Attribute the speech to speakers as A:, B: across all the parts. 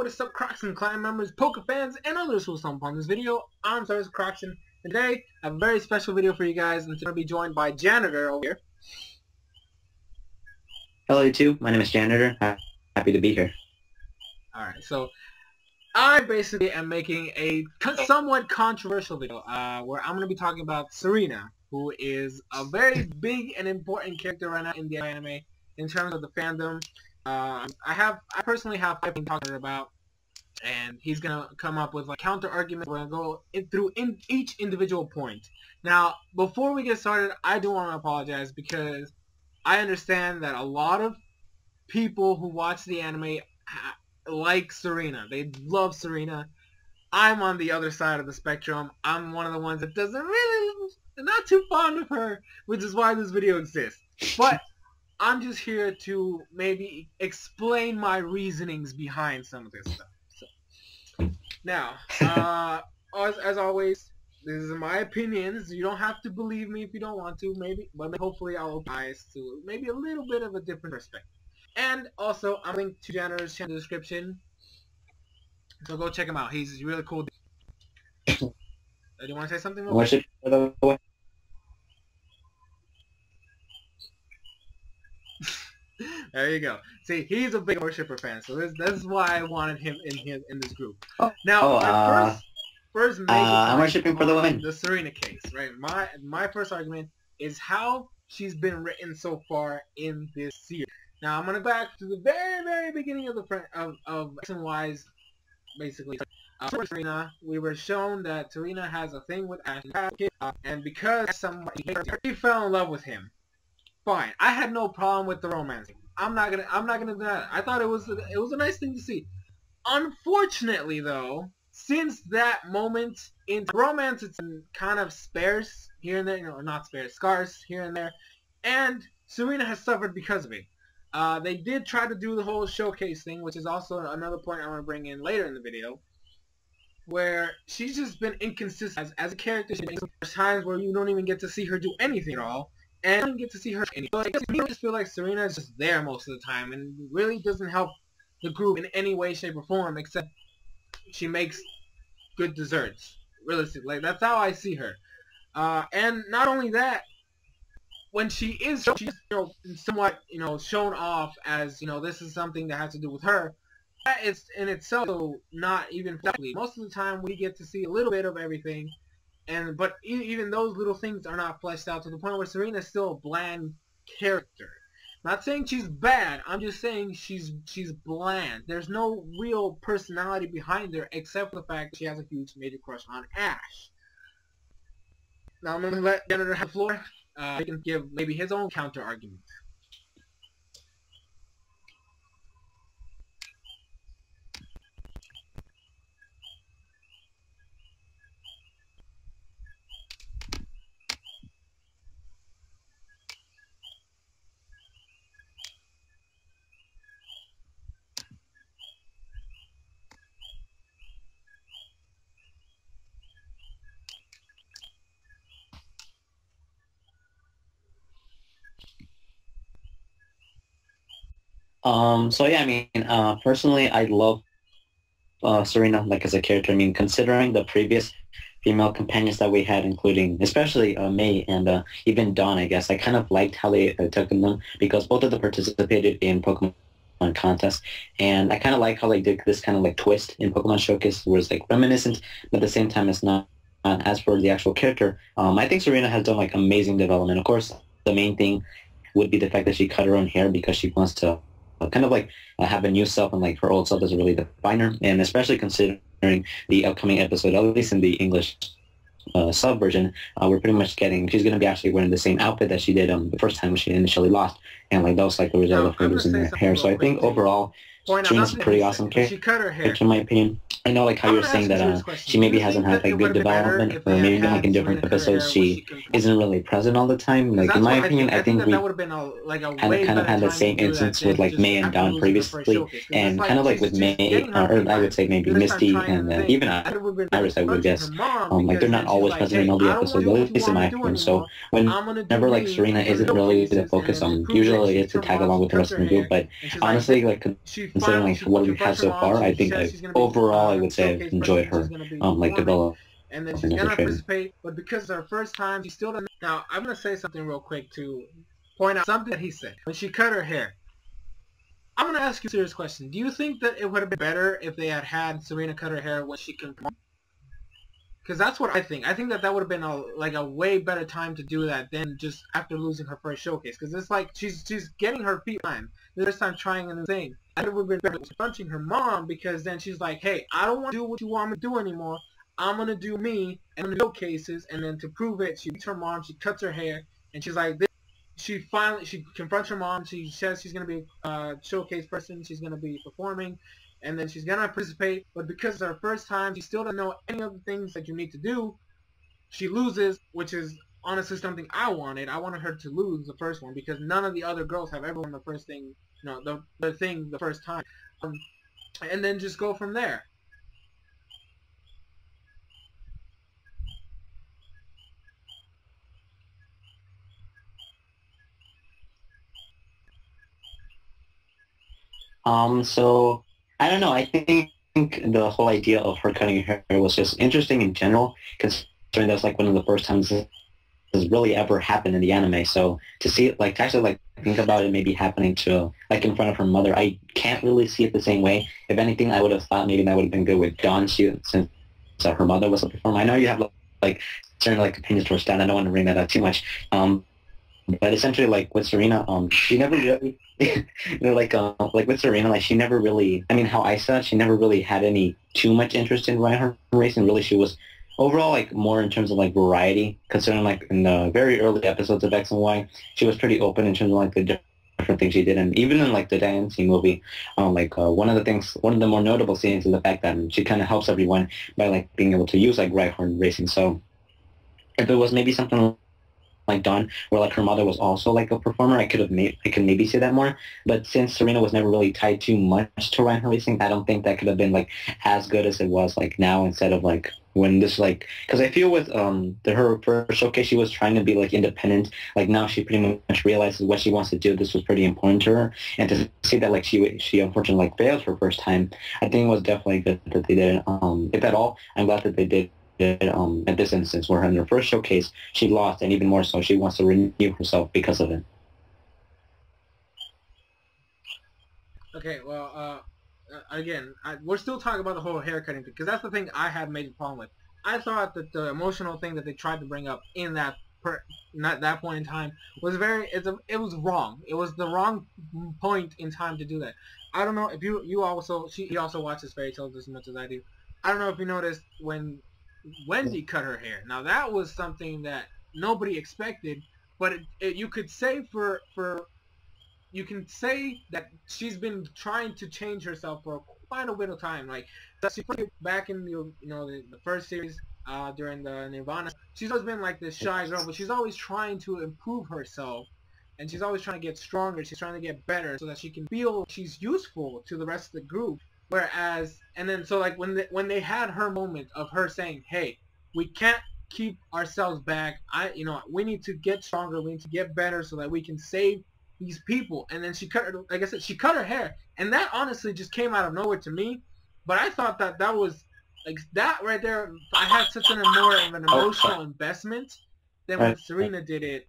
A: what is up, Crockxen clan members, Poker fans, and others who will stumble upon this video. I'm SoresanCrockxen, and today I have a very special video for you guys, and today I'll be joined by Janitor over here.
B: Hello YouTube, my name is Janitor. Happy to be here.
A: Alright, so I basically am making a somewhat controversial video where I'm going to be talking about Serena, who is a very big and important character right now in the anime in terms of the fandom. I personally have 5 things to talk about, and he's gonna come up with like counter arguments. We're gonna go through each individual point. Now, before we get started, I do want to apologize because I understand that a lot of people who watch the anime like Serena. They love Serena. I'm on the other side of the spectrum. I'm one of the ones that doesn't really, not too fond of her, which is why this video exists. But I'm just here to maybe explain my reasonings behind some of this stuff. So, now, as always, this is my opinions. You don't have to believe me if you don't want to, but hopefully I'll bias to maybe a little bit of a different perspective. And also, I'll link to Janitor's channel in the description, so go check him out. He's really cool. Do you want to say something? There you go. See, he's a big worshipper fan, so this is why I wanted him in this group. Now, first major
B: I'm worshiping for the win.
A: The Serena case, right? My first argument is how she's been written so far in this series. Now, I'm gonna go back to the very beginning of of X and Y's, basically. Serena, we were shown that Serena has a thing with Ash, and because somebody she fell in love with him. Fine, I had no problem with the romance. I'm not gonna deny that. I thought it was a nice thing to see. Unfortunately, though, since that moment in romance, it's kind of sparse here and there. You know, not sparse, scarce here and there, and Serena has suffered because of it. They did try to do the whole showcase thing, which is also another point I want to bring in later in the video, where she's just been inconsistent as a character. There's times where you don't even get to see her do anything at all. And I don't get to see her anymore. So I just feel like Serena is just there most of the time and really doesn't help the group in any way, shape, or form, except she makes good desserts. Realistically, that's how I see her. And not only that, when she's somewhat shown off as this is something that has to do with her, that is in itself not even fleshly. Most of the time we get to see a little bit of everything. But even those little things are not fleshed out to the point where Serena is still a bland character. Not saying she's bad. I'm just saying she's bland. There's no real personality behind her except for the fact that she has a huge major crush on Ash. Now I'm gonna let Janitor have the floor. He can give maybe his own counter argument.
B: So yeah, I mean, personally, I love Serena, like, as a character. I mean, considering the previous female companions that we had, including especially May and even Dawn, I guess, I kind of liked how they took them because both of them participated in Pokemon contests, and I kind of like how they did this kind of like twist in Pokemon Showcase, where it's like reminiscent, but at the same time, it's not. As for the actual character, I think Serena has done like amazing development. Of course, the main thing would be the fact that she cut her own hair because she wants to kind of like have a new self, and like her old self doesn't really define her, and especially considering the upcoming episode, at least in the English sub version, we're pretty much getting, she's going to be actually wearing the same outfit that she did the first time when she initially lost, and like that was like the result of her losing her hair. So I think overall Serena's a pretty awesome character in my opinion. I know like how you're saying that she maybe hasn't had like good development, or maybe like in different episodes she isn't really present all the time. Like in my opinion, I think we kind of had the same instance with like May and Dawn previously, and kind of like with May, or I would say maybe Misty and even Iris, I would guess. Like they're not always present in all the episodes, at least in my opinion. So whenever like Serena isn't really the focus, usually it's to tag along with the rest of the group. But honestly, like considering like what we have so far, I think overall I would say I've enjoyed her like developing
A: and then she's
B: as a
A: gonna
B: trainer.
A: participate, but because it's her first time, she still doesn't. Now, I'm gonna say something real quick to point out something that he said when she cut her hair. I'm gonna ask you a serious question. Do you think that it would have been better if they had had Serena cut her hair when she confirmed? Because that's what I think. I think that would have been a way better time to do that than just after losing her first showcase. Because it's like she's getting her feet time. The first time trying a new thing. I think it would have been better punching her mom, because then she's like, hey, I don't want to do what you want me to do anymore. I'm going to do me and the showcases. And then to prove it, she beats her mom. She cuts her hair. And she's like, she confronts her mom. She says she's going to be a showcase person. She's going to be performing. And then she's going to participate, but because it's her first time, she still doesn't know any of the things that you need to do. She loses, which is honestly something I wanted. I wanted her to lose the first one, because none of the other girls have ever won the first thing, the thing the first time. And then just go from there.
B: So I don't know. I think the whole idea of her cutting her hair was just interesting in general, considering that's like one of the first times this has really ever happened in the anime. So to see it, like, to actually like think about it maybe happening to like in front of her mother, I can't really see it the same way. If anything, I would have thought maybe that would have been good with Dawn, since her mother was a performer. I know you have like certain like opinions towards that. I don't want to bring that up too much. But essentially, like with Serena, she never really, like with Serena, like she never really. I mean, how I saw it, she never really had any too much interest in her racing. Really, she was overall like more in terms of like variety. Considering like in the very early episodes of X and Y, she was pretty open in terms of like the different things she did, and even in like the dancing movie, one of the more notable scenes is the fact that she kind of helps everyone by like being able to use like right horn racing. So if it was maybe something like Dawn, where like her mother was also like a performer, I could maybe say that more. But since Serena was never really tied too much to right horn racing, I don't think that could have been like as good as it was like now, instead of like when this like, because I feel with her first showcase, she was trying to be like independent. Like now she pretty much realizes what she wants to do. This was pretty important to her, and to see that like she unfortunately like failed her first time, I think it was definitely good that they did it. If at all, I'm glad that they did at this instance, where in her first showcase she lost, and even more so, she wants to renew herself because of it.
A: Okay, well, again, we're still talking about the whole haircutting thing, because that's the thing I had a major problem with. I thought that the emotional thing that they tried to bring up in that point in time was it was wrong. It was the wrong point in time to do that. I don't know if he also watches fairy tales as much as I do. I don't know if you noticed when Wendy cut her hair. Now that was something that nobody expected, but you could say you can say that she's been trying to change herself for quite a bit of time. Like, she back in the first series during the Nirvana, she's always been like this shy girl, but she's always trying to improve herself, and she's always trying to get stronger. She's trying to get better so that she can feel she's useful to the rest of the group. Whereas, and then so like when they had her moment of her saying, "Hey, we can't keep ourselves back. We need to get stronger. We need to get better so that we can save these people." And then she cut her, like I said, she cut her hair, and that honestly just came out of nowhere to me. But I thought that was like that right there. I had such more of an emotional investment than when Serena did it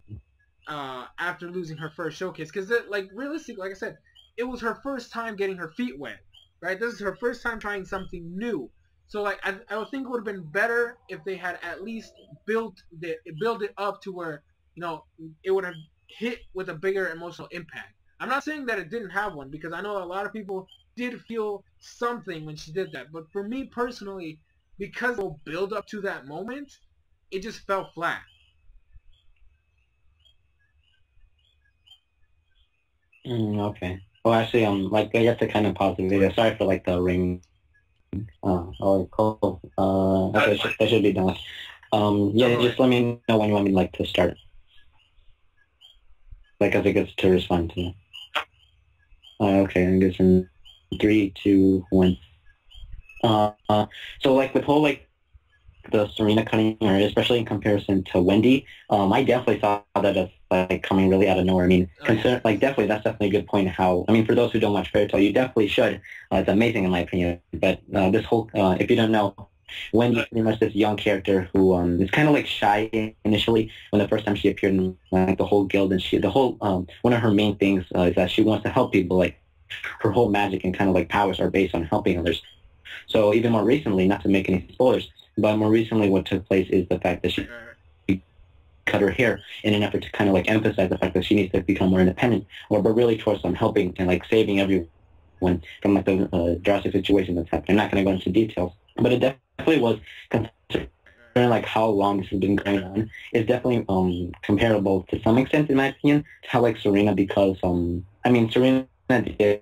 A: after losing her first showcase, because like realistically, like I said, it was her first time getting her feet wet. Right, this is her first time trying something new. So like I would think it would have been better if they had at least built it up to where it would have hit with a bigger emotional impact. I'm not saying that it didn't have one, because I know a lot of people did feel something when she did that. But for me personally, because of the build up to that moment, it just fell flat.
B: Okay. Well, actually, like I have to kind of pause the video. Sorry for like the ring. Oh, cool. Okay, that should be done. Yeah, just let me know when you want me like to start. Like as it gets to respond to me. Okay, I'm guessing 3, 2, 1. So like with whole like the Serena cutting her, especially in comparison to Wendy, I definitely thought that as like coming really out of nowhere. I mean, consider like definitely that's definitely a good point. How I mean, for those who don't watch Fairy Tale, you definitely should. It's amazing in my opinion. But this whole, if you don't know, Wendy is pretty much this young character who is kind of like shy initially when the first time she appeared in like the whole guild, and the whole one of her main things is that she wants to help people. Like her whole magic and kind of like powers are based on helping others. So even more recently, not to make any spoilers, but more recently what took place is the fact that she cut her hair in an effort to kind of like emphasize the fact that she needs to become more independent, but really towards helping and like saving everyone from like the drastic situation that's happening. I'm not going to go into details, but it definitely was, considering like how long this has been going on, is definitely comparable to some extent, in my opinion, to how like Serena, because I mean Serena did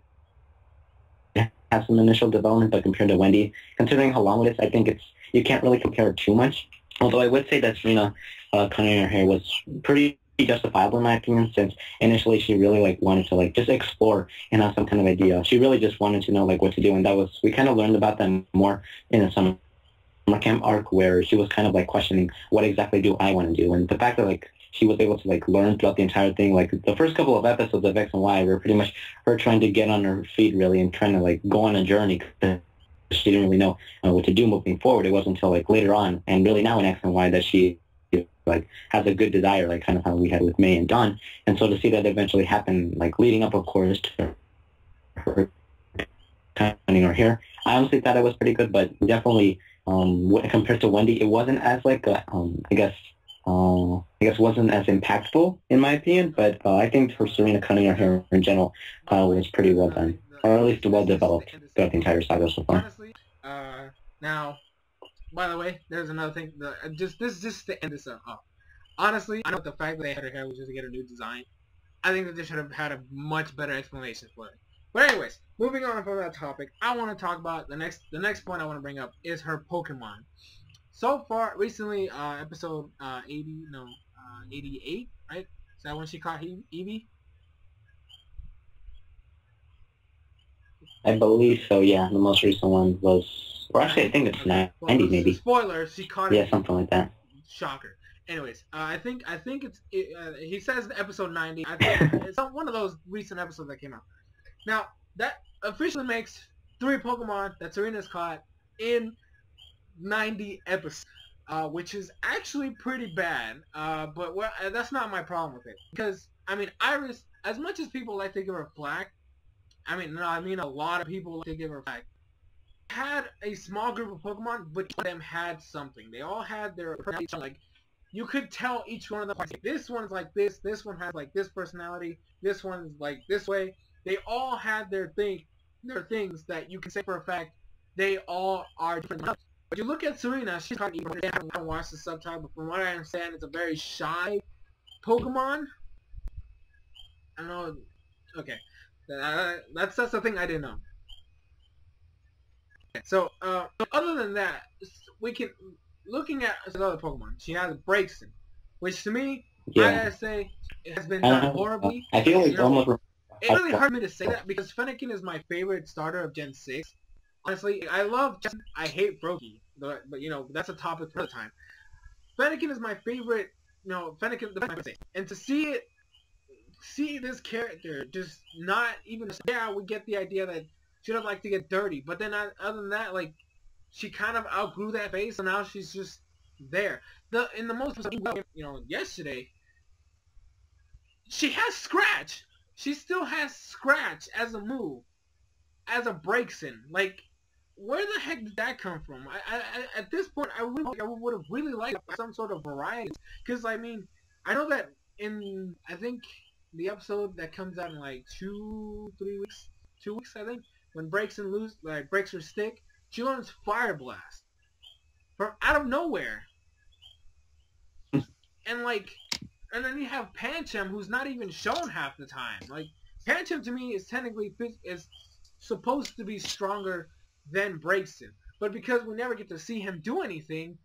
B: have some initial development, but compared to Wendy, considering how long it is, I think you can't really compare it too much. Although I would say that Serena cutting her hair was pretty justifiable in my opinion, since initially she really like wanted to like just explore and have some kind of idea. She really just wanted to know like what to do, and we kind of learned about that more in the summer camp arc, where she was kind of like questioning what exactly do I want to do, and the fact that like she was able to like learn throughout the entire thing. Like the first couple of episodes of X and Y were pretty much her trying to get on her feet really and trying to like go on a journey. She didn't really know what to do moving forward. It wasn't until like later on, and really now in X and Y, that she like has a good desire, like kind of how we had with May and Dawn. And so to see that eventually happen, like leading up, of course, to her cutting her hair, I honestly thought it was pretty good. But definitely, compared to Wendy, it wasn't as like I guess wasn't as impactful in my opinion. But I think for Serena cutting her hair in general was pretty well done, or at least well developed throughout the entire saga so far.
A: Honestly, now, by the way, there's another thing. Just to end this up. Honestly, I know the fact that they had her hair was just to get a new design. I think that they should have had a much better explanation for it. But anyways, moving on from that topic, I want to talk about the next point I want to bring up is her Pokemon. So far, recently, episode 88, right? Is that when she caught Eevee?
B: I believe so, yeah. The most recent one was, or actually I think it's 90 maybe.
A: Spoiler, she caught
B: it. Yeah, something like that.
A: Shocker. Anyways, I think he says episode 90. I think it's one of those recent episodes that came out. Now, that officially makes 3 Pokemon that Serena's caught in 90 episodes, which is actually pretty bad. But that's not my problem with it, because I mean, Iris, as much as people like to give her flack, I mean a lot of people like to give her flack, had a small group of Pokemon, but each of them had something. They all had their personality. Like, you could tell each one of them, like, this one's like this one has like this personality, this one's like this way. They all had their things that you can say for a fact they all are different. But you look at Serena, she's hard to even understand. I haven't watched the subtitle, but from what I understand, it's a very shy Pokemon. I don't know. Okay. That's the thing I didn't know. So, other than that, looking at other Pokemon, she has Braixen, which to me, I gotta say, it has been done horribly.
B: I feel like almost...
A: It really hurt me to say that, because Fennekin is my favorite starter of Gen 6. Honestly, I love Jen, I hate Froakie, but you know, that's a topic for another time. Fennekin is my favorite, Fennekin, and to see this character just not even, yeah, we get the idea that she doesn't like to get dirty, but then other than that, like, she kind of outgrew that phase, and now she's just there. In the most, yesterday, she has Scratch. She still has Scratch as a move, as a Braixen. Like, where the heck did that come from? At this point, I would have really liked some sort of variety, because I mean, I know that I think the episode that comes out in like 2 weeks, I think, when Braixen breaks her stick, she learns Fire Blast from out of nowhere, and then you have Pancham, who's not even shown half the time. Like, Pancham to me is technically supposed to be stronger than Braixen, but because we never get to see him do anything,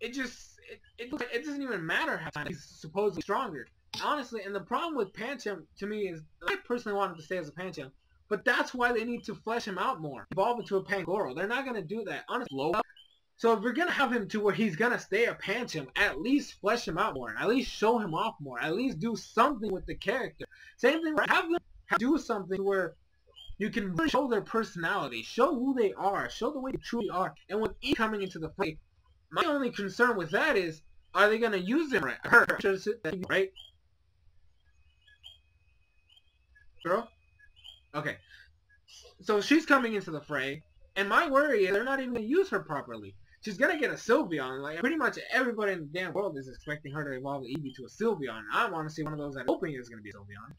A: it doesn't even matter how time he's supposedly stronger. Honestly, and the problem with Pancham to me is, I personally want him to stay as a Pancham, but that's why they need to flesh him out more, evolve into a Pangoro. They're not gonna do that. Honestly, So if you're gonna have him to where he's gonna stay a Pancham, at least flesh him out more. At least show him off more. At least do something with the character. Same thing, have them do something where you can really show their personality, show who they are, show the way they truly are. And with E coming into the fray, my only concern with that is, are they gonna use him right? Right? Girl? Okay. So she's coming into the fray, and my worry is they're not even gonna use her properly. She's gonna get a Sylveon. Like, pretty much everybody in the damn world is expecting her to evolve the Eevee to a Sylveon. I want to see one of those that hoping is gonna be a Sylveon.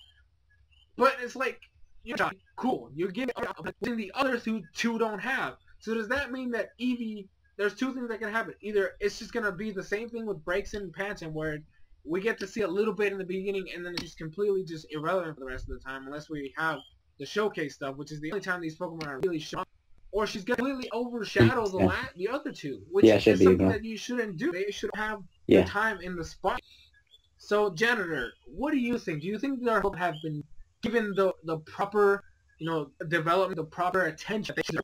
A: But it's like, you know, cool. You're giving the other two don't have. So does that mean that Eevee? There's two things that can happen. Either it's just gonna be the same thing with Braixen and Pancham, where we get to see a little bit in the beginning, and then it's just completely just irrelevant for the rest of the time, unless we have the showcase stuff, which is the only time these Pokemon are really shown. Or she's going to completely overshadow the other two, which is something that you shouldn't do. They should have the time in the spot. So, Janitor, what do you think? Do you think their hope have been given the proper, development, the proper attention they should?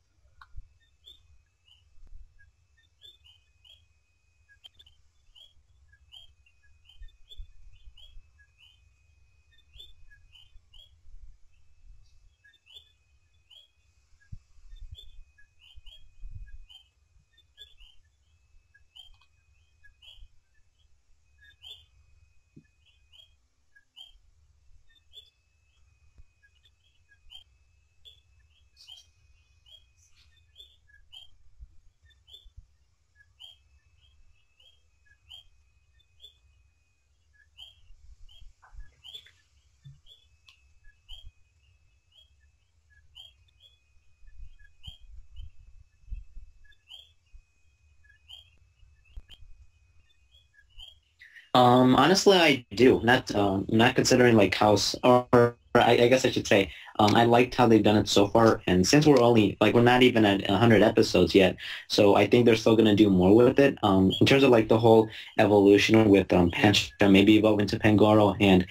B: Honestly, I do. Not considering like I guess I should say, I liked how they've done it so far. And since we're not even at 100 episodes yet, so I think they're still gonna do more with it. In terms of like the whole evolution with Pancham maybe evolving into Pangoro and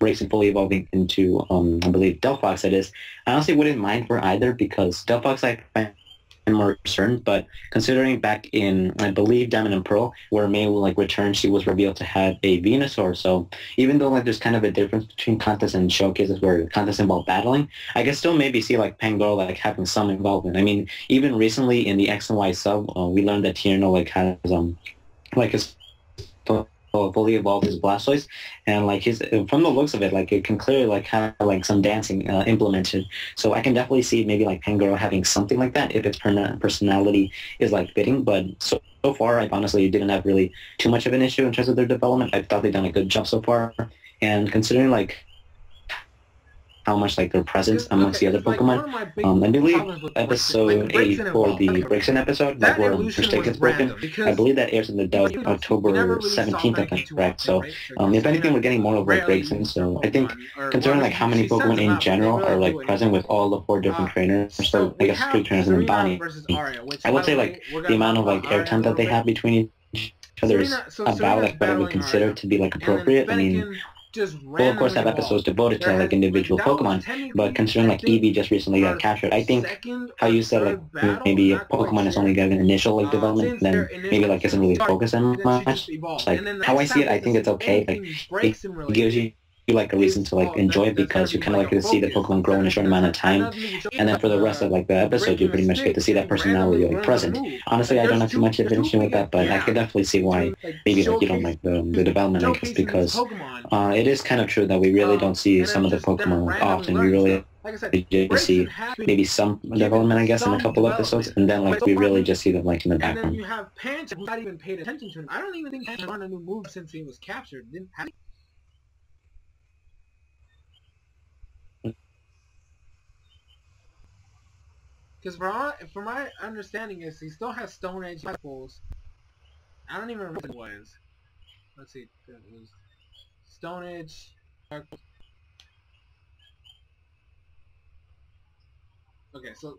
B: Braixen fully evolving into I believe Delphox. It is. I honestly wouldn't mind for either because Delphox I find more certain, but considering back in, I believe, Diamond and Pearl, where May will like return, she was revealed to have a Venusaur. So even though like there's kind of a difference between contests and showcases where contests involve battling, I can still maybe see like Pangoro like having some involvement. I mean, even recently in the X and Y sub, we learned that Tierno like has like his fully evolved his Blastoise, and like his from the looks of it, like it can clearly like have like some dancing implemented. So I can definitely see maybe like Pangoro having something like that if its personality is like fitting. But so far, I honestly didn't have really too much of an issue in terms of their development. I thought they've done a good job so far, and considering like how much like their presence amongst the other Pokemon. I believe episode 8 for the Braixen episode, like where her stick is broken, I believe that airs in the October 17th, I think, correct? So if anything, we're getting more of like Braixen. So I think considering like how many Pokemon in general are like present with all the 4 different trainers, so I guess 3 trainers and Bonnie, I would say like the amount of like airtime that they have between each other is about like what I would consider to be like appropriate. I mean, we'll of course have episodes devoted to like individual Pokemon, but considering like Eevee just recently got captured, I think how you said like maybe if Pokemon is only got an initial like development, then maybe like isn't really focused on much. Like how I see it, I think it's okay. Like it gives you like a reason to like enjoy it because you kind of like get to see the Pokemon grow in a short amount of time, and then for the rest of like the episode, you pretty much get to see that personality like present. Honestly, I don't have too much of an issue with that, but I could definitely see why maybe like you don't like the development, I guess, because it is kind of true that we really don't see some of the Pokemon like often. We really just see maybe some development, I guess, in a couple episodes, and then like we really just see them like in the background.
A: And then you have Pancham, who's not even paid attention to him. I don't even think Pancham learned a new move since he was captured. Didn't have. Because from my understanding is he still has Stone Age cycles. I don't even remember what it was. Let's see. It was Stone Age. Okay, so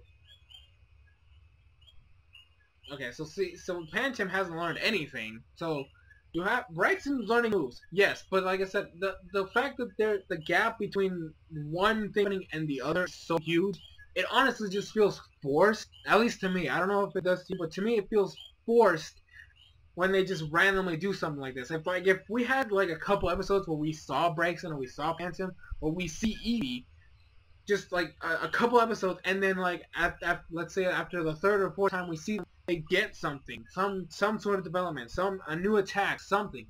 A: Pancham hasn't learned anything. So you have Braixen learning moves, yes, but like I said, the fact that the gap between one thing and the other is so huge it honestly just feels forced. At least to me. I don't know if it does to you, but to me it feels forced when they just randomly do something like this. If we had like a couple episodes where we saw Braxton or we saw Panton or we see Evie, just like a couple episodes, and then like let's say after the third or fourth time we see them, they get something, some sort of development, a new attack, something.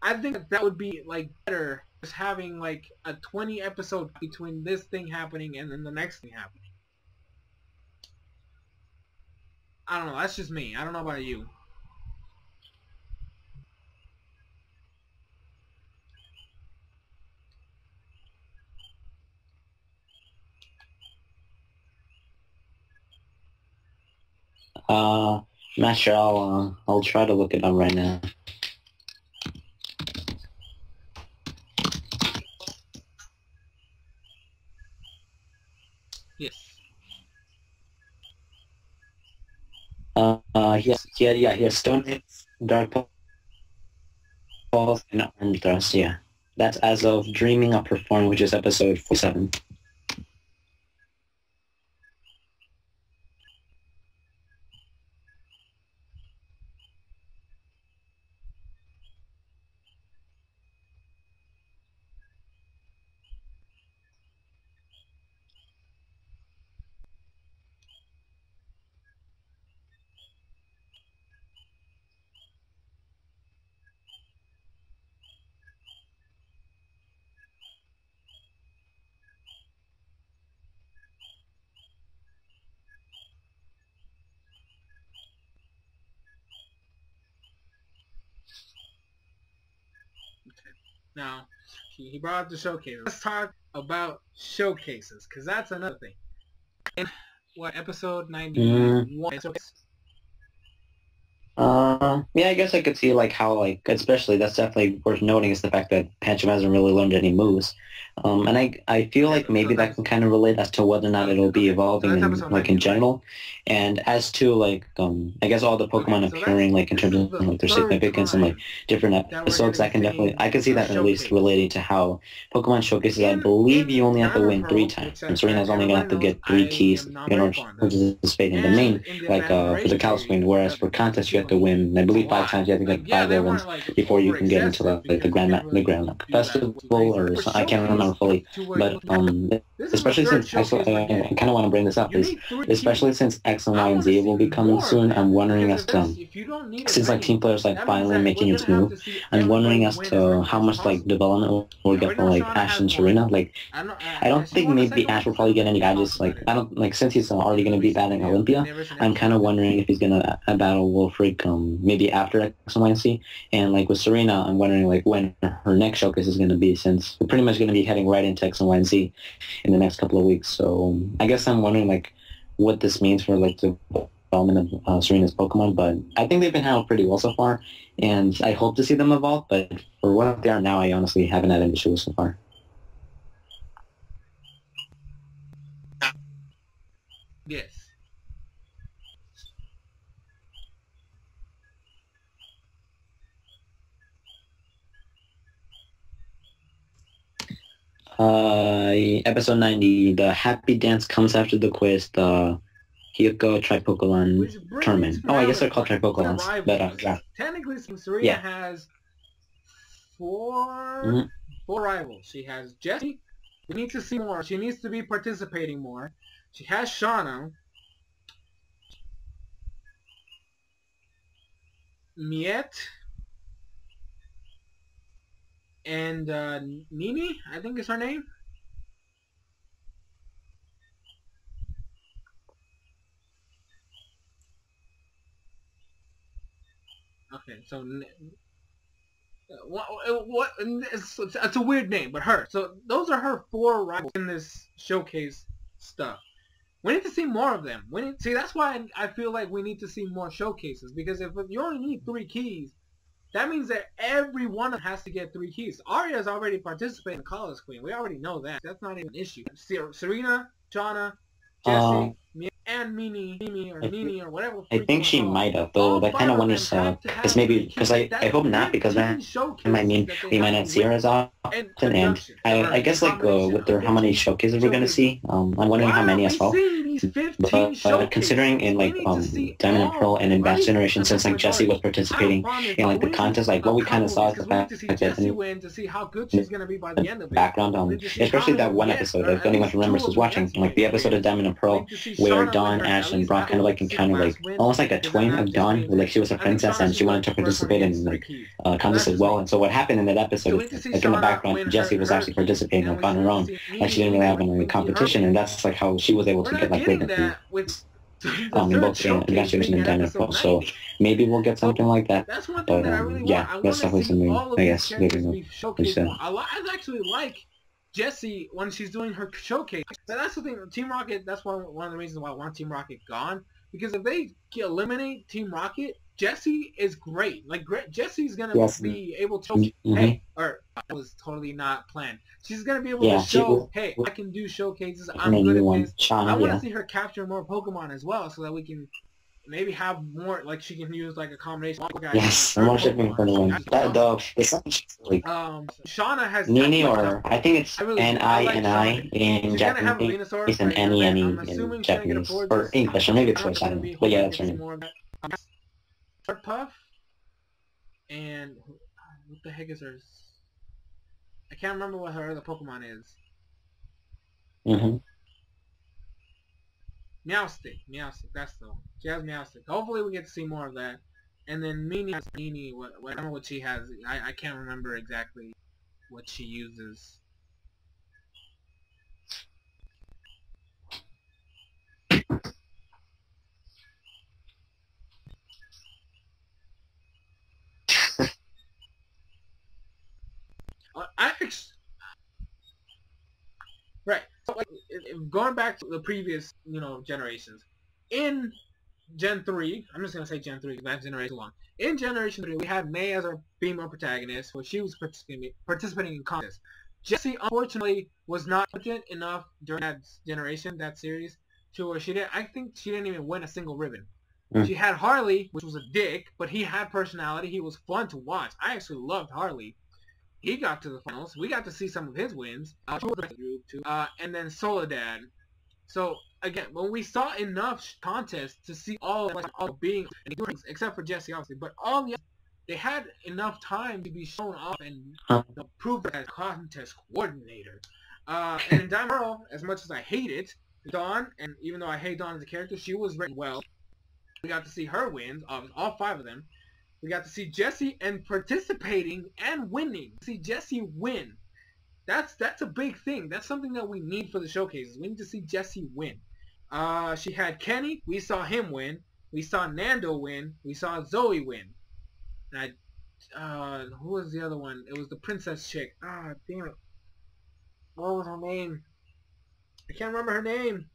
A: I think that would be like better just having like a 20 episode between this thing happening and then the next thing happening. I don't know. That's just me. I don't know about you.
B: Not sure. I'll try to look it up right now.
A: Yes.
B: Yeah, Stone Hits, Dark Pulse, and Arm Thrust, yeah. That's as of Dreaming Up Perform, which is episode 47.
A: Now, he brought up the showcases. Let's talk about showcases, because that's another thing. In what, episode 91?
B: Yeah, I guess I could see like how like especially that's definitely worth noting is the fact that Pancham hasn't really learned any moves. And I feel like maybe that can kind of relate as to whether or not it'll be evolving in, like in general. And as to like I guess all the Pokemon appearing like in terms of like their significance and like different episodes, I can see that at least relating to how Pokemon showcases. I believe you only have to win 3 times, and Serena's only gonna have to get 3 keys in order to participate in the main, like for the Cal Screen. Whereas for contests you have to win, I believe 5 times. You have to get 5 wins before you can get into the Grand Festival or something. I can't remember fully, but especially since I kind of want to bring this up is especially since X and Y and Z will be coming soon. I'm wondering as to since like team players like finally making its move, I'm wondering as to how much like development we'll get for like Ash and Serena. Like I don't think maybe Ash will probably get any badges. Like I don't like since he's already going to be battling Olympia. I'm kind of wondering if he's gonna battle Wolfric maybe after X and Y and Z. And like with Serena, I'm wondering like when her next showcase is going to be, since we're pretty much going to be heading right into X and Y and Z in the next couple of weeks. So I guess I'm wondering like what this means for like the development of Serena's Pokemon. But I think they've been handled pretty well so far, and I hope to see them evolve. But for what they are now, I honestly haven't had any issues so far.
A: Yes.
B: Episode 90, the Happy Dance comes after the quiz, the Hyuko Tripocolon tournament. Oh, I guess they're called Tripocolons, but yeah.
A: Technically, Serena has 4 rivals. She has Jessie. We need to see more. She needs to be participating more. She has Shauna. Miette. And Nini, I think is her name. Okay, so what? It's a weird name, but her. So those are her 4 rivals in this showcase stuff. We need to see more of them. See, that's why I feel like we need to see more showcases, because if you only need 3 keys, that means that every one of them has to get 3 keys. Arya's already participated in College Queen. We already know that. That's not even an issue. Serena, Shauna, Jessie, Mia. and Mimi or whatever.
B: I think she might have, though. That kind of wonders, because maybe, because I hope not, because that might mean we might not see her as often, and I guess like with how many showcases we're gonna see, I'm wondering how many as well. But considering in like Diamond and Pearl and Advanced Generation, since like Jessie was participating in like the contest, like what we kind of saw is the fact that in the background, especially that one episode, if anyone remembers was watching, like the episode of Diamond and Pearl, where Dawn, Ash, and Brock kind of like encountered like almost like a twin of Dawn, who like she was a princess and she wanted to participate in like contests as well. And so what happened in that episode is like in the background, Jessie was actually participating like on her own, like she didn't really have any competition, and that's like how she was able to get like big in both Investigation and Diamond and Pearl. So maybe we'll get something like that. But yeah, that's definitely something I guess maybe we should.
A: I actually like Jessie when she's doing her showcase. But that's the thing. Team Rocket. That's one of the reasons why I want Team Rocket gone. Because if they eliminate Team Rocket, Jessie is great. Like Jessie's gonna be able to hey, or that was totally not planned. She's gonna be able to show, hey, I can do showcases. I'm good at this. I want to see her capture more Pokemon as well, so that we can maybe have more. Like she can use like a combination.
B: Yes, more shipping for the one.
A: Shauna has
B: Nini, or I think it's N-I-N-I in Japanese and N-E-N-E in Japanese or English, or maybe it's Swiss. I don't know. But yeah, that's her name.
A: Puff and what the heck is hers? I can't remember what her other Pokemon is. Meowstic, that's the one. She has Meowstic. Hopefully we get to see more of that. And then Nini, I don't know what she has. I can't remember exactly what she uses. Right. So, like, going back to the previous, generations, in Gen 3, I'm just gonna say Gen 3 because that generation long. In Generation 3, we had May as our female protagonist, where she was participating in contests. Jessie, unfortunately, was not competent enough during that generation, that series, to where I think she didn't even win a single ribbon. She had Harley, which was a dick, but he had personality. He was fun to watch. I actually loved Harley. He got to the finals. We got to see some of his wins. And then Soledad. So again, when we saw enough contests to see all being, except for Jessie obviously, but all the others, they had enough time to be shown off and prove as contest coordinator. And in Diamond Pearl, as much as I hate it, Dawn, and even though I hate Dawn as a character, she was written well. We got to see her wins, all 5 of them. We got to see Jessie and participating and winning. See Jessie win. That's a big thing. That's something that we need for the showcases. We need to see Jessie win. She had Kenny. We saw him win. We saw Nando win. We saw Zoe win. And who was the other one? It was the princess chick. Ah, damn it. What was her name? I can't remember her name.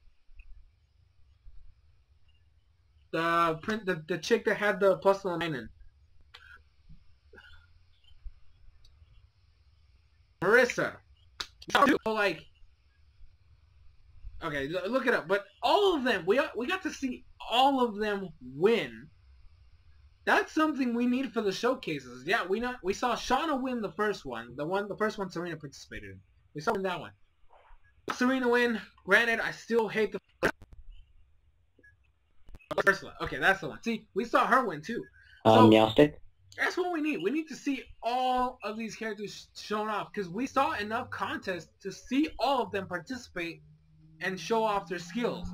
A: The chick that had the plus line. Marissa. So, like, okay, look it up. But all of them, we got to see all of them win. That's something we need for the showcases. Yeah, we saw Shauna win the first one. The first one Serena participated in. We saw that one. Serena win. Granted, I still hate the Ursula. Okay, that's the one. See, we saw her win too. So,
B: Meowstic?
A: That's what we need. We need to see all of these characters shown off because we saw enough contests to see all of them participate and show off their skills.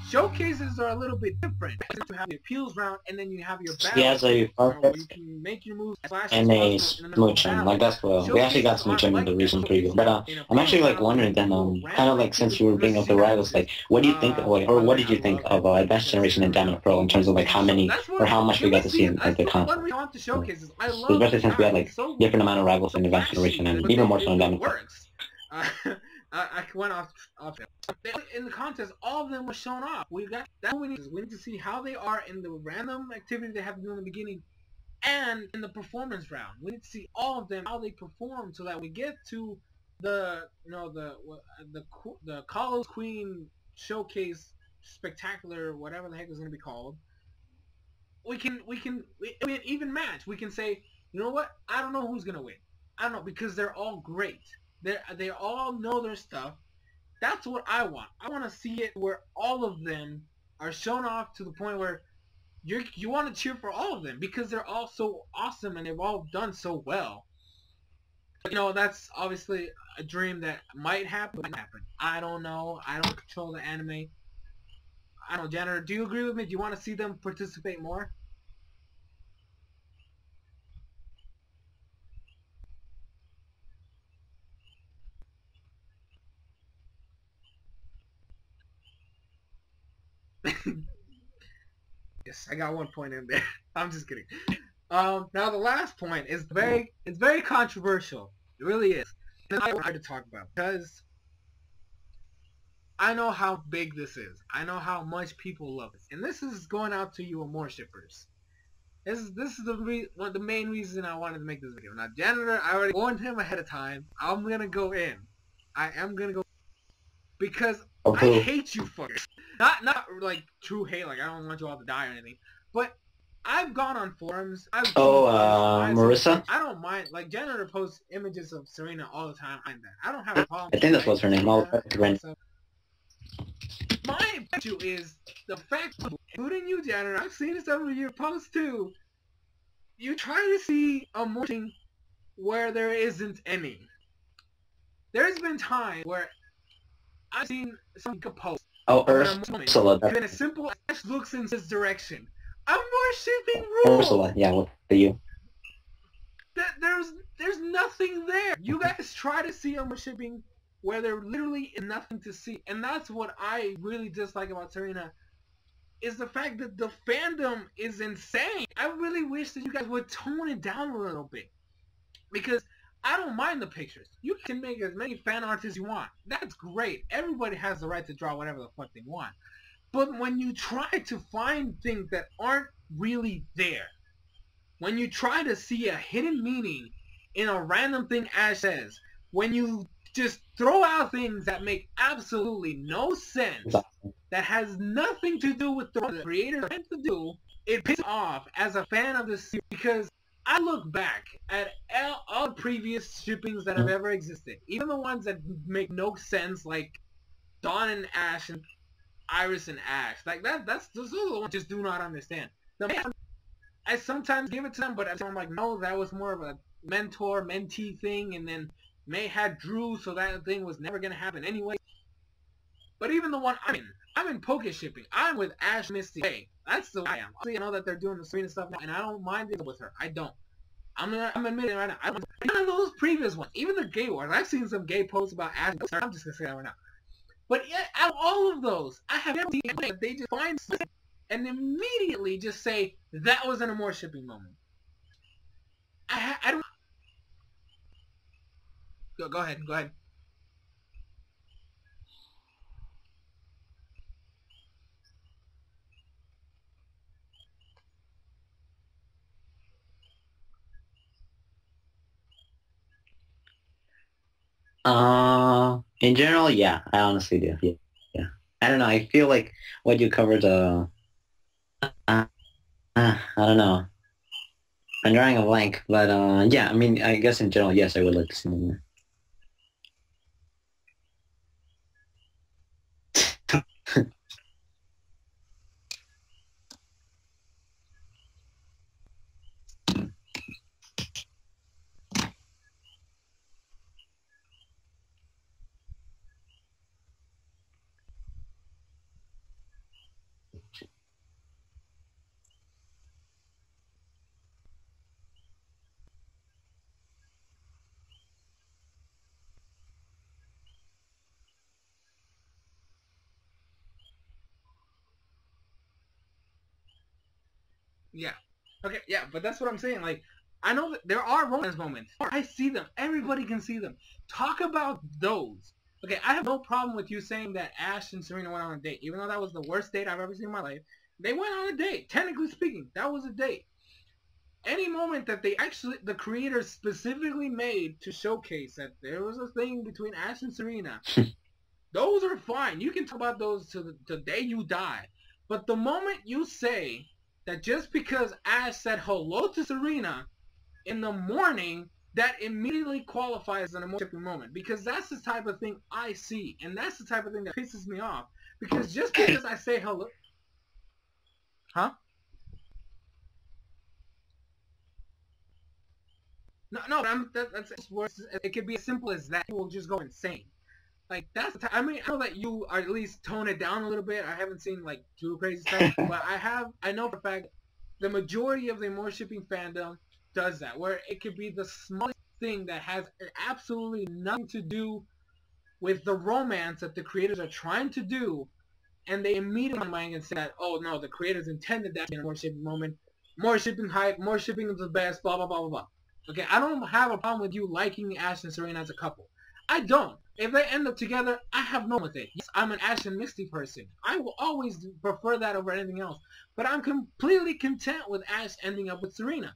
A: Showcases are a little bit different. You have the appeals round, and then you have your battle.
B: Yeah, so you
A: can make your moves
B: and a smooching. Like that's well, we actually got smooching in the recent preview. But I'm actually like wondering then, kind of like since you were bringing up the rivals, like what do you think, or what did you think of Advanced Generation and Diamond Pro in terms of like how many or how much we got to see in like, the content? Especially since we had like different amount of rivals in Advanced Generation and even more so in Diamond Pro.
A: I went off there. In the contest, all of them were shown off. That's what we need. We need to see how they are in the random activity they have to do in the beginning and in the performance round. We need to see all of them, how they perform, so that we get to the Kalos Queen showcase spectacular, whatever the heck is going to be called, we can even match. We can say, you know what? I don't know who's going to win. I don't know, because they're all great. They all know their stuff. That's what I want. I want to see it where all of them are shown off to the point where you want to cheer for all of them because they're all so awesome and they've all done so well. But, that's obviously a dream that might happen. I don't know. I don't control the anime. I don't know, Janitor, do you agree with me? Do you want to see them participate more? Yes, I got 1 point in there. I'm just kidding. Now the last point is it's very controversial. It really is. It's hard to talk about because I know how big this is. I know how much people love this, and this is going out to you Amore shippers. This is one of the main reasons I wanted to make this video. Now, Janitor, I already warned him ahead of time. I'm gonna go in. I am gonna go because I hate you fuckers. Not like true hate, like I don't want you all to die or anything. But I've gone on forums.
B: Marissa?
A: I don't mind. Like, Janitor posts images of Serena all the time. I don't have a problem.
B: I think that was her name.
A: My issue is the fact, including you, Janitor, I've seen some of your posts too. You try to see a motion where there isn't any. There's been times where I've seen some post.
B: Ursula.
A: And then a simple Ash looks in his direction. I'm worshipping rule.
B: Ursula, yeah, what are you?
A: There's nothing there. You guys try to see a worshipping where there literally is nothing to see. And that's what I really dislike about Serena, is the fact that the fandom is insane. I really wish that you guys would tone it down a little bit. Because I don't mind the pictures. You can make as many fan arts as you want. That's great. Everybody has the right to draw whatever the fuck they want. But when you try to find things that aren't really there, when you try to see a hidden meaning in a random thing Ash says, when you just throw out things that make absolutely no sense, that has nothing to do with the creator meant to do, it pisses off as a fan of this series, because I look back at all the previous shippings that have ever existed, even the ones that make no sense, like Dawn and Ash and Iris and Ash. Like those are the ones I just do not understand. I sometimes give it to them, but I'm like, no, that was more of a mentor-mentee thing, and then May had Drew, so that thing was never gonna happen anyway. But even the one I'm in Poke shipping. I'm with Ash Misty. Hey, that's the way I am. Obviously, I know that they're doing the Serena stuff now, and I don't mind it with her. I don't. I'm admitting right now. Even those previous ones, even the gay ones, I've seen some gay posts about Ash. I'm just gonna say that right now. But yeah, out of all of those, I have never seen that they just find something and immediately just say that was an Amore shipping moment. I don't. Go ahead. Go ahead.
B: In general, yeah, I honestly do. Yeah. I don't know. I feel like what you covered. I don't know. I'm drawing a blank, but yeah. I mean, I guess in general, yes, I would like to see them.
A: Yeah. Okay, yeah, but that's what I'm saying. Like, I know that there are romance moments. I see them. Everybody can see them. Talk about those. Okay, I have no problem with you saying that Ash and Serena went on a date. Even though that was the worst date I've ever seen in my life, they went on a date. Technically speaking, that was a date. Any moment that the creators specifically made to showcase that there was a thing between Ash and Serena, Those are fine. You can talk about those to the day you die. But the moment you say that just because Ash said hello to Serena in the morning, that immediately qualifies an emotional moment. Because that's the type of thing I see. And that's the type of thing that pisses me off. Because just because I say hello... Huh? No, that's worse. It could be as simple as that. People will just go insane. Like, that's the I mean, I know that you are at least tone it down a little bit. I haven't seen, like, too crazy stuff. But I know for a fact the majority of the more shipping fandom does that. Where it could be the smallest thing that has absolutely nothing to do with the romance that the creators are trying to do. And they immediately mind and say that, oh, no, the creators intended that to be a more shipping moment. More shipping hype. More shipping is the best. Blah, blah, blah, blah, blah. Okay, I don't have a problem with you liking Ash and Serena as a couple. I don't. If they end up together, I have no with it. Yes, I'm an Ash and Misty person. I will always prefer that over anything else. But I'm completely content with Ash ending up with Serena.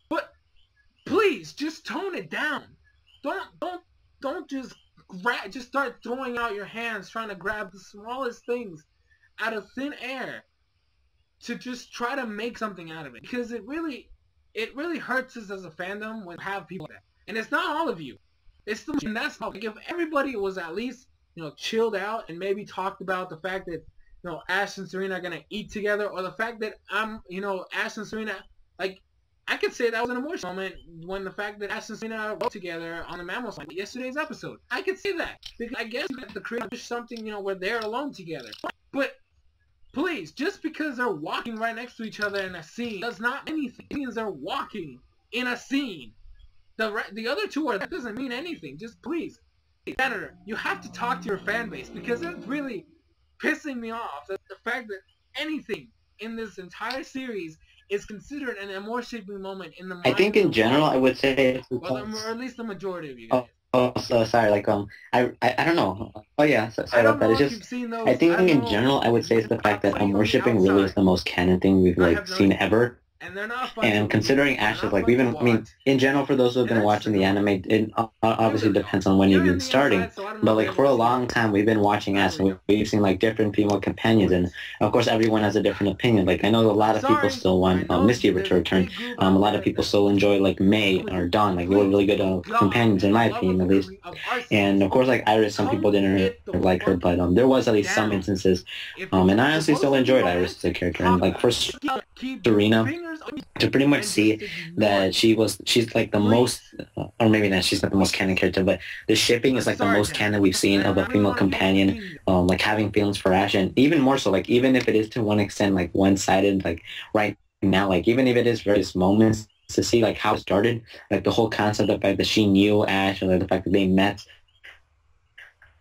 A: But please, just tone it down. Don't just start throwing out your hands trying to grab the smallest things out of thin air to just try to make something out of it. Because it really hurts us as a fandom when we have people like that. And it's not all of you. And that's how, like, if everybody was at least, chilled out and maybe talked about the fact that, Ash and Serena are going to eat together, or the fact that Ash and Serena, like, I could say that was an emotional moment when the fact that Ash and Serena wrote together on the Mammal Song, yesterday's episode. I could say that, because I guess that the creator pushed something, where they're alone together. But, please, just because they're walking right next to each other in a scene does not mean anything. It means they're walking in a scene. The other two that doesn't mean anything. Just please, Senator, you have to talk to your fan base, because it's really pissing me off that the fact that anything in this entire series is considered an more shaping moment in the mind.
B: I think in general, I would say,
A: or at least the majority of you guys.
B: So sorry, like, I don't know. Oh yeah, sorry about that. It's just, I think in general, I would say it's the fact that worshipping really is the most canon thing we've, like, seen ever.
A: And they're not fun.
B: And considering Ash is, like, I mean, in general, for those who have been watching the anime, it obviously depends on when you've been starting. But, like, for a long time, we've been watching Ash, and we've seen, like, different female companions, and of course, everyone has a different opinion. Like, I know a lot of people still want Misty to return. A lot of people still enjoy, like, May or Dawn. Like, they were really good companions, in my opinion, at least. And of course, like, Iris, some people didn't like her, but there was at least some instances. And I honestly still enjoyed Iris as a character. And, like, for Serena, to pretty much see that she's like the most, or maybe not, she's not the most canon character, but the shipping is like the most canon we've seen of a female companion, like having feelings for Ash, and even more so, like, even if it is to one extent, like, one-sided, like, right now, like, even if it is various moments, to see, like, how it started, like, the whole concept of the fact that she knew Ash, and like, the fact that they met,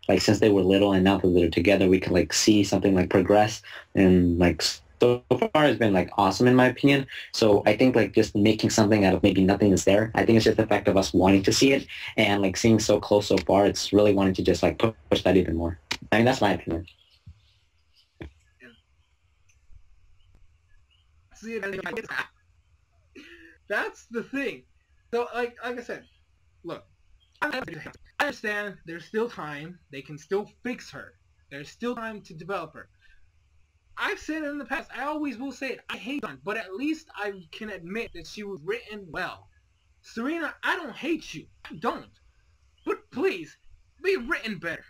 B: like, since they were little, and now that they're together, we can, like, see something, like, progress, and, like, so far has been, like, awesome in my opinion. So I think, like, just making something out of maybe nothing is there. I think it's just the fact of us wanting to see it, and, like, seeing so close so far, it's really wanting to just, like, push that even more. I mean, that's my opinion.
A: See, that's the thing. So, like I said, look, I understand there's still time. They can still fix her. There's still time to develop her. I've said it in the past. I always will say it. I hate Dawn, but at least I can admit that she was written well. Serena, I don't hate you. I don't. But please, be written better.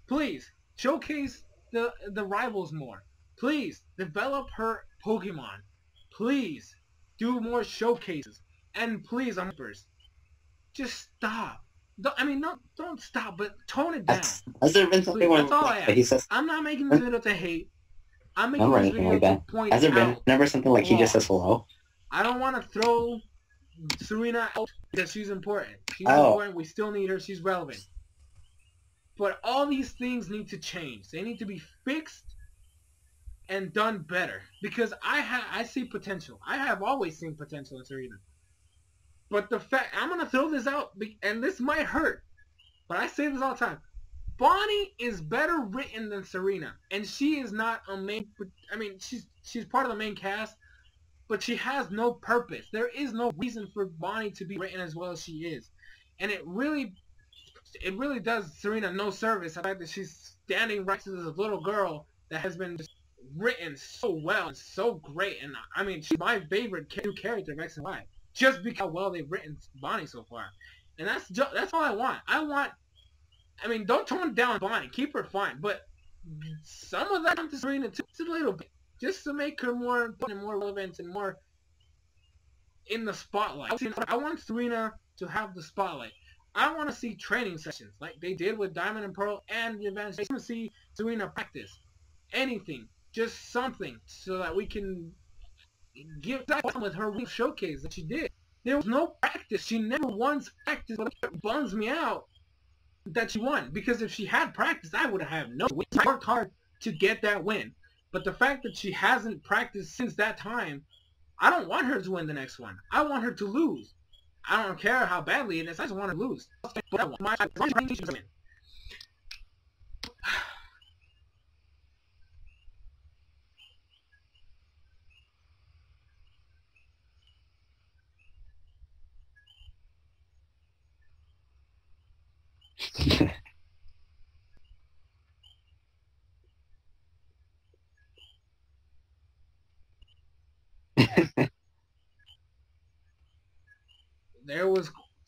A: Please, showcase the rivals more. Please, develop her Pokemon. Please, do more showcases. And please, just stop. Don't stop, but tone it down.
B: Has there been something
A: that's all I ask. I'm not making this video to hate. I'm making this video to point out.
B: Has there been never something like he just says hello?
A: I don't want to throw Serena out because she's important. She's important. We still need her. She's relevant. But all these things need to change. They need to be fixed and done better. Because I see potential. I have always seen potential in Serena. But the fact, I'm going to throw this out, and this might hurt. But I say this all the time. Bonnie is better written than Serena, and she is not a main. I mean, she's part of the main cast, but she has no purpose. There is no reason for Bonnie to be written as well as she is, and it really it really does Serena no service. The fact that she's standing right to this little girl that has been just written so well and so great. And I mean, she's my favorite new character of X and Y, just because how well they've written Bonnie so far. And that's all I want. I mean, don't tone down Bonnie. Keep her fine, but some of that to Serena too, just a little bit, just to make her more important and more relevant and more in the spotlight. I want Serena to have the spotlight. I want to see training sessions like they did with Diamond and Pearl and the Advanced. I want to see Serena practice anything, just something, so that we can give that with her real showcase that she did. There was no practice. She never once practiced, but it bums me out that she won. Because if she had practiced, I would have no win. She worked hard to get that win. But the fact that she hasn't practiced since that time, I don't want her to win the next one. I want her to lose. I don't care how badly it is. I just want her to lose. But I want my win.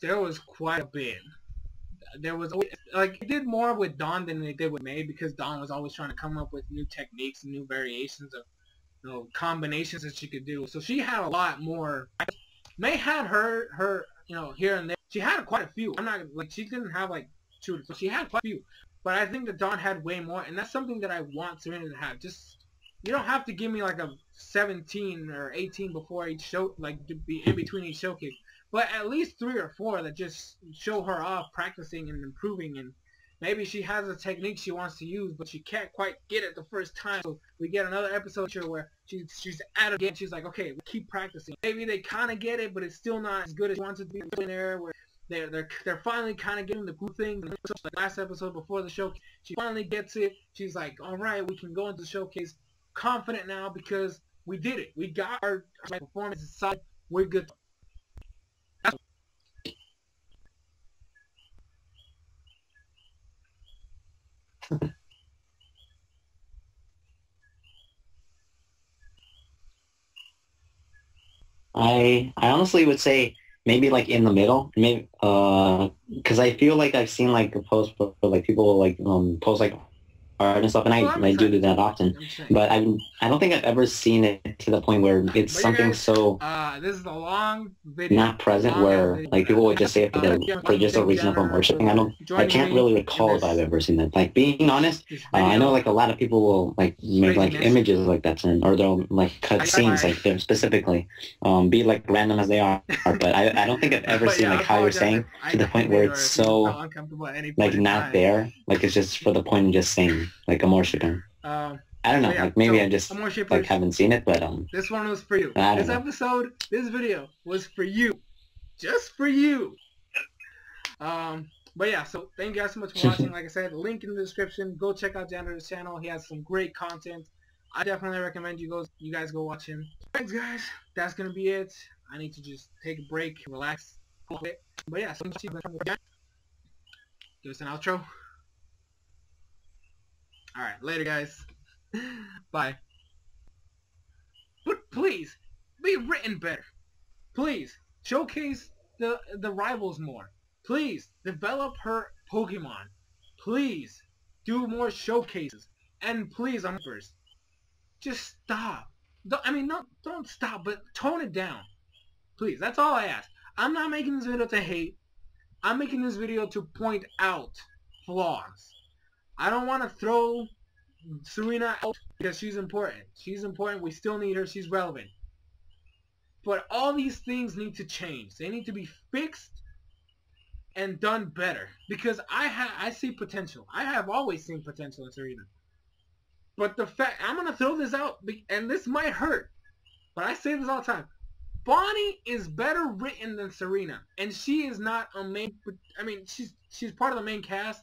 A: There was quite a bit. There was like they did more with Dawn than they did with May, because Dawn was always trying to come up with new techniques and new variations of combinations that she could do. So she had a lot more. May had her here and there. She had quite a few. I'm not like she didn't have like two. So she had quite a few. But I think that Dawn had way more, and that's something that I want Serena to have. Just you don't have to give me like a 17 or 18 before each show, like to be in between each showcase. But at least 3 or 4 that just show her off practicing and improving, and maybe she has a technique she wants to use, but she can't quite get it the first time. So we get another episode here where she's at it again. She's like, okay, we keep practicing. Maybe they kind of get it, but it's still not as good as she wants it to be in there. Where they're finally kind of getting the cool things. Like last episode before the show, she finally gets it. She's like, all right, we can go into the showcase confident now because we did it. We got our performance aside. We're good.
B: I honestly would say maybe like in the middle, maybe because I feel like I've seen like a post for like people like post like art and stuff, and I do that often, but I don't think I've ever seen it to the point where it's something
A: guys,
B: so
A: this is a long video,
B: not present where like people would just say it for just a reason for worshipping. I can't really recall if I've ever seen that. Like being honest, I know like a lot of people will like make like images like that, or they'll like cut scenes like they're specifically be like random as they are, but I don't think I've ever seen like how you're saying to the point where it's so like not there, like it's just for the point of just saying like a more shipping. I don't know, like maybe I just like haven't seen it, but
A: this one was for you. This episode, this video was for you, just for you. But yeah, so thank you guys so much for watching. Like I said, link in the description. Go check out Jander's channel. He has some great content. I definitely recommend you guys go watch him. Thanks guys, that's gonna be it. I need to just take a break, relax a little bit. But yeah, so give us an outro. Alright, later guys. Bye. But please, be written better. Please, showcase the rivals more. Please, develop her Pokemon. Please, do more showcases. And please, just stop. Don't stop, but tone it down. Please, that's all I ask. I'm not making this video to hate. I'm making this video to point out flaws. I don't want to throw Serena out because she's important. She's important. We still need her. She's relevant. But all these things need to change. They need to be fixed and done better. Because I see potential. I have always seen potential in Serena. But the fact, I'm going to throw this out, and this might hurt. But I say this all the time. Bonnie is better written than Serena. And she is not a main, she's part of the main cast.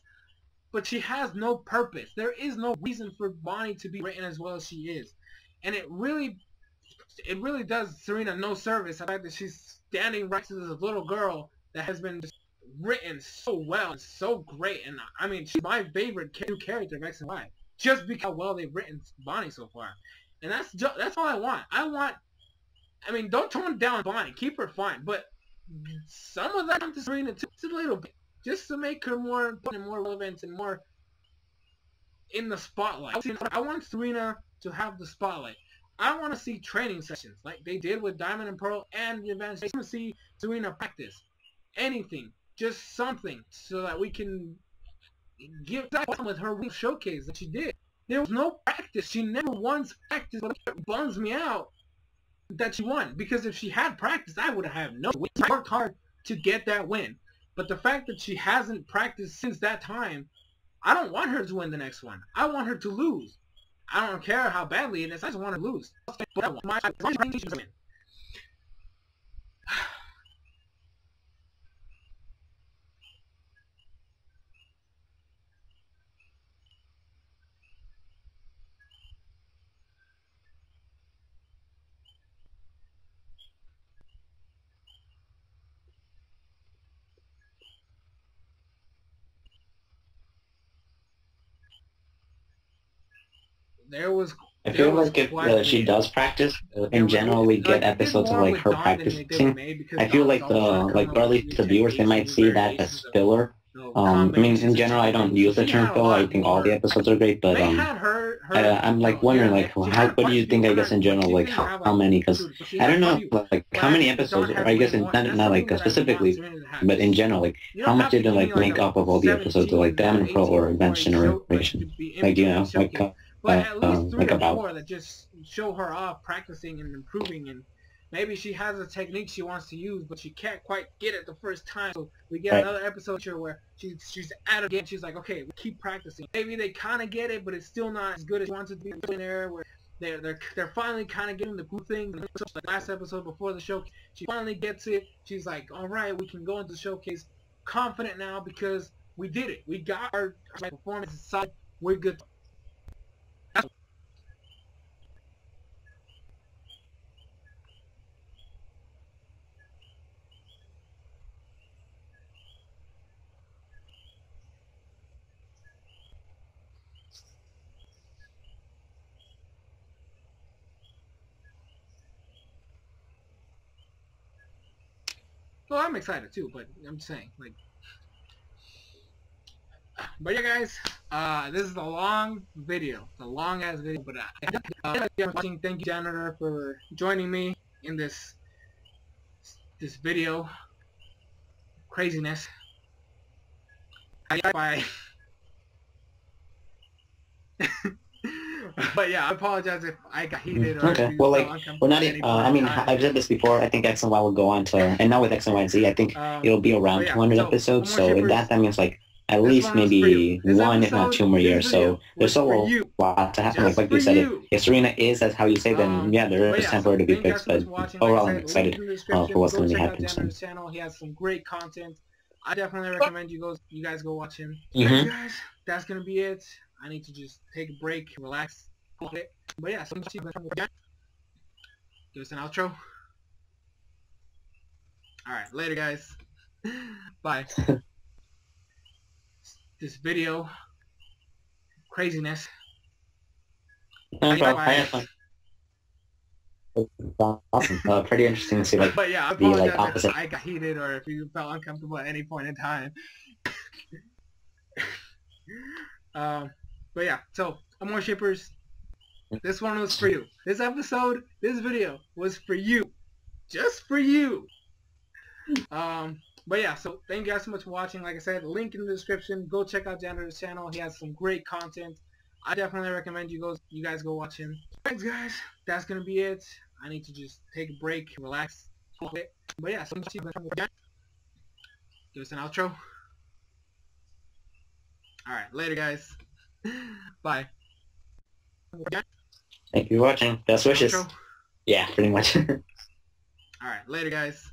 A: But she has no purpose. There is no reason for Bonnie to be written as well as she is. And it really does Serena no service. The fact that she's standing right to this little girl that has been just written so well and so great, and I mean, she's my favorite character of X and Y, just because how well they've written Bonnie so far, and that's all I want. I mean, don't tone down Bonnie, keep her fine, but some of that to Serena too, just a little bit, just to make her more important, more relevant, and more in the spotlight. I want Serena to have the spotlight. I want to see training sessions like they did with Diamond and Pearl and the events. I want to see Serena practice. Anything. Just something. So that we can give that with her showcase that she did. There was no practice. She never once practiced. But it bums me out that she won. Because if she had practiced, I would have no win. I worked hard to get that win. But the fact that she hasn't practiced since that time, I don't want her to win the next one. I want her to lose. I don't care how badly it is. I just want to lose. But I want my win.
B: I feel like if she does practice, in general, we get episodes of like her practicing. I feel like or at least the viewers, they might see that as filler. I mean, in general, I don't use the term filler. I think all the episodes are great, but I'm like wondering, like, what do you think? I guess in general, like how many? Because I don't know, like how many episodes. Or I guess not like specifically, but in general, like how much did it like link up of all the episodes of like Diamond Pro or Advanced Generation? Like like.
A: But at least 3 or 4 that just show her off practicing and improving, and maybe she has a technique she wants to use, but she can't quite get it the first time. So we get another episode here where she's at it again. She's like, okay, we keep practicing. Maybe they kind of get it, but it's still not as good as she wants it to be in there. Where they're finally kind of getting the cool thing. The last episode before the show, she finally gets it. She's like, all right, we can go into the showcase confident now because we did it. We got our performance aside. We're good. Well, I'm excited too, but I'm just saying, like. But yeah, guys, this is a long video, a long ass video. But thank you, Janitor, for joining me in this video. Craziness. Bye. But yeah, I apologize if I got heated. Or
B: okay. Well, like, we're not. I mean, I've said this before. I think X and Y will go on to, and now with X and Y and Z, I think it'll be around 200 episodes. So in that means like at least maybe 1, if not 2 more years. So there's still a lot to happen. Like you said, if Serena is, that's how you say, then yeah, there is temporary to be fixed. But overall, I'm excited for what's going to be happening soon.
A: He has some great content. I definitely recommend you guys go watch him. Guys, that's gonna be it. I need to just take a break, relax a little bit. But yeah, so give us an outro. Alright, later guys. Bye. This video. Craziness.
B: Awesome. Pretty interesting to see like
A: but yeah, I
B: the like
A: apologize
B: opposite.
A: if I got heated or if you felt uncomfortable at any point in time. But yeah, so Amore Shippers, this one was for you. This episode, this video was for you. Just for you. But yeah, so thank you guys so much for watching. Like I said, link in the description. Go check out Janitor's channel. He has some great content. I definitely recommend you guys go watch him. Thanks guys. That's gonna be it. I need to just take a break, relax a little bit. But yeah, so give us an outro. Alright, later guys. Bye.
B: Thank you for watching. Best wishes.
A: Outro.
B: Yeah, pretty much.
A: Alright, later guys.